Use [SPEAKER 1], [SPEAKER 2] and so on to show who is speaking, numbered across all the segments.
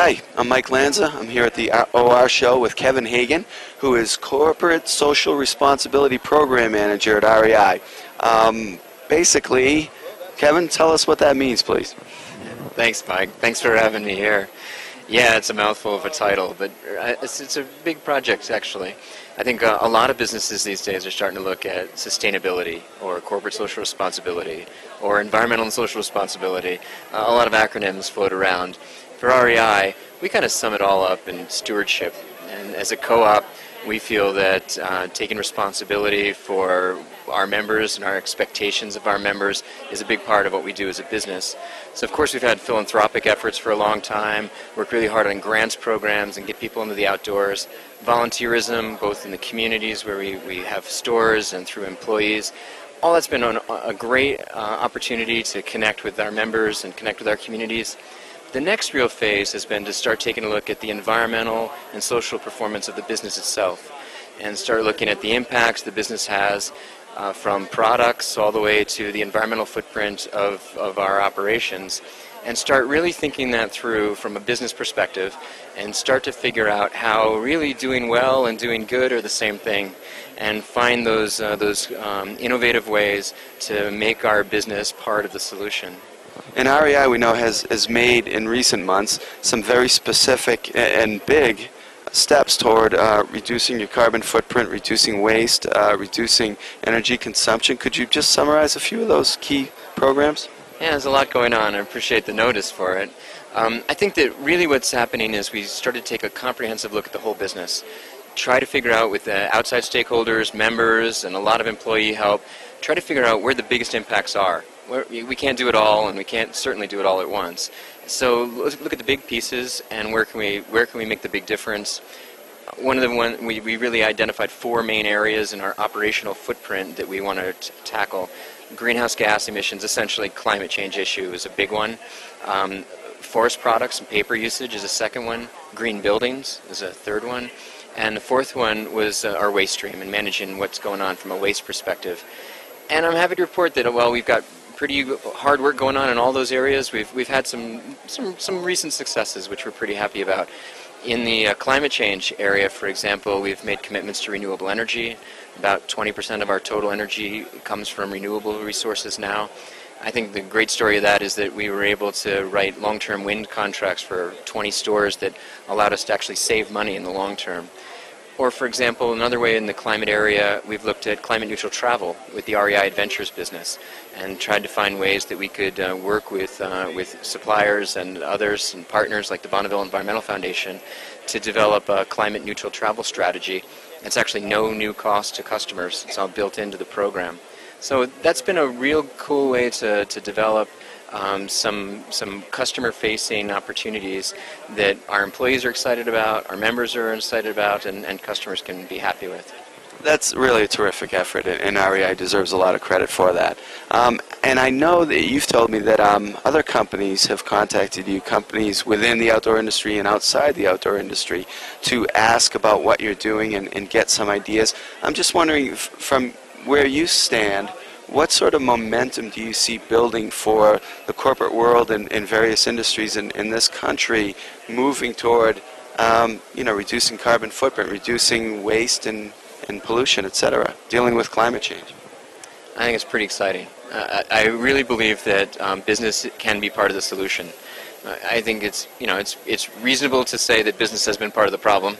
[SPEAKER 1] Hi, I'm Mike Lanza. I'm here at the OR show with Kevin Hagen, who is Corporate Social Responsibility Program Manager at REI. Basically, Kevin, tell us what that means, please.
[SPEAKER 2] Thanks, Mike. Thanks for having me here. Yeah, it's a mouthful of a title, but it's a big project, actually. I think a lot of businesses these days are starting to look at sustainability or corporate social responsibility or environmental and social responsibility. A lot of acronyms float around. For REI, we kind of sum it all up in stewardship. And as a co-op, we feel that taking responsibility for our members and our expectations of our members is a big part of what we do as a business. So of course we've had philanthropic efforts for a long time, work really hard on grants programs and get people into the outdoors, volunteerism both in the communities where we have stores and through employees. All that's been a great opportunity to connect with our members and connect with our communities. The next real phase has been to start taking a look at the environmental and social performance of the business itself and start looking at the impacts the business has from products all the way to the environmental footprint of our operations, and start really thinking that through from a business perspective and start to figure out how really doing well and doing good are the same thing, and find those innovative ways to make our business part of the solution.
[SPEAKER 1] And REI, we know, has made in recent months some very specific and big steps toward reducing your carbon footprint, reducing waste, reducing energy consumption. Could you just summarize a few of those key programs?
[SPEAKER 2] Yeah, there's a lot going on. I appreciate the notice for it. I think that really what's happening is we started to take a comprehensive look at the whole business, try to figure out with the outside stakeholders, members, and a lot of employee help, try to figure out where the biggest impacts are. We can't do it all, and we can't certainly do it all at once. So let's look at the big pieces and where can we make the big difference. We really identified four main areas in our operational footprint that we want to tackle. Greenhouse gas emissions, essentially climate change issue, is a big one. Forest products and paper usage is a second one. Green buildings is a third one. And the fourth one was our waste stream and managing what's going on from a waste perspective. And I'm happy to report that while we've got pretty hard work going on in all those areas, we've had some recent successes which we're pretty happy about. In the climate change area, for example, we've made commitments to renewable energy. About 20% of our total energy comes from renewable resources now. I think the great story of that is that we were able to write long-term wind contracts for 20 stores that allowed us to actually save money in the long term. Or, for example, another way in the climate area, we've looked at climate-neutral travel with the REI Adventures business and tried to find ways that we could work with suppliers and others and partners like the Bonneville Environmental Foundation to develop a climate-neutral travel strategy. It's actually no new cost to customers. It's all built into the program. So that's been a real cool way to develop some customer-facing opportunities that our employees are excited about, our members are excited about, and customers can be happy with.
[SPEAKER 1] That's really a terrific effort, and REI deserves a lot of credit for that. And I know that you've told me that other companies have contacted you, companies within the outdoor industry and outside the outdoor industry, to ask about what you're doing and get some ideas. I'm just wondering, from where you stand, what sort of momentum do you see building for the corporate world and various industries in this country moving toward reducing carbon footprint, reducing waste and pollution, etc., dealing with climate change?
[SPEAKER 2] I think it's pretty exciting. I really believe that business can be part of the solution. I think it's reasonable to say that business has been part of the problem,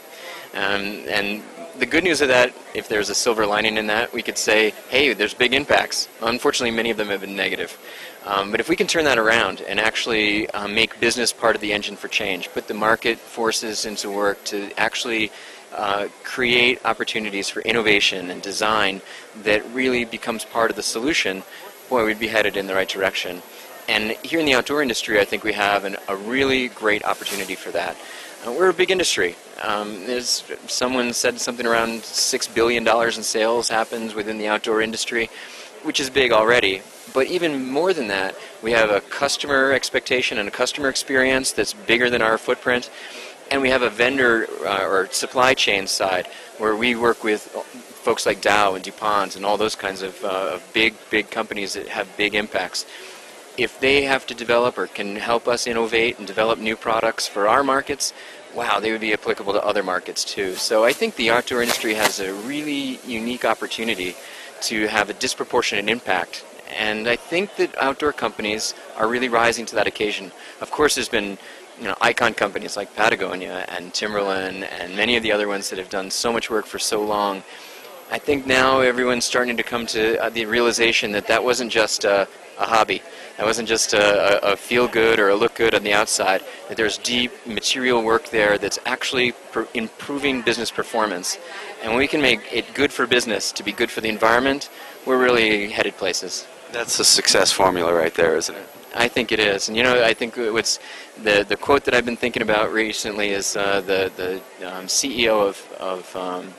[SPEAKER 2] and the good news of that, if there's a silver lining in that, we could say, hey, there's big impacts. Unfortunately, many of them have been negative. But if we can turn that around and actually make business part of the engine for change, put the market forces into work to actually create opportunities for innovation and design that really becomes part of the solution, boy, we'd be headed in the right direction. And here in the outdoor industry, I think we have a really great opportunity for that. We're a big industry. Someone said something around $6 billion in sales happens within the outdoor industry, which is big already. But even more than that, we have a customer expectation and a customer experience that's bigger than our footprint. And we have a vendor or supply chain side where we work with folks like Dow and DuPont and all those kinds of big companies that have big impacts. if they have to develop or can help us innovate and develop new products for our markets, wow, they would be applicable to other markets too. So I think the outdoor industry has a really unique opportunity to have a disproportionate impact. And I think that outdoor companies are really rising to that occasion. Of course, there's been icon companies like Patagonia and Timberland and many of the other ones that have done so much work for so long. I think now everyone's starting to come to the realization that that wasn't just a hobby. That wasn't just a feel good or a look good on the outside. That there's deep material work there that's actually improving business performance. And when we can make it good for business to be good for the environment, we're really headed places.
[SPEAKER 1] That's a success formula right there, isn't it?
[SPEAKER 2] I think it is. And I think what's the quote that I've been thinking about recently is the CEO of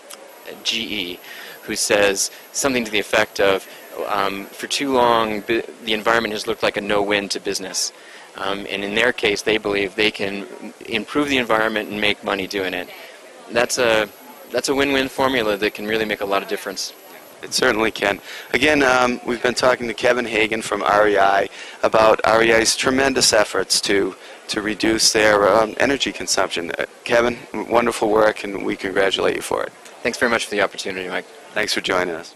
[SPEAKER 2] GE, who says something to the effect of, for too long, the environment has looked like a no-win to business. And in their case, they believe they can improve the environment and make money doing it. That's a win-win formula that can really make a lot of difference.
[SPEAKER 1] It certainly can. Again, we've been talking to Kevin Hagen from REI about REI's tremendous efforts to reduce their energy consumption. Kevin, wonderful work, and we congratulate you for it.
[SPEAKER 2] Thanks very much for the opportunity, Mike.
[SPEAKER 1] Thanks for joining us.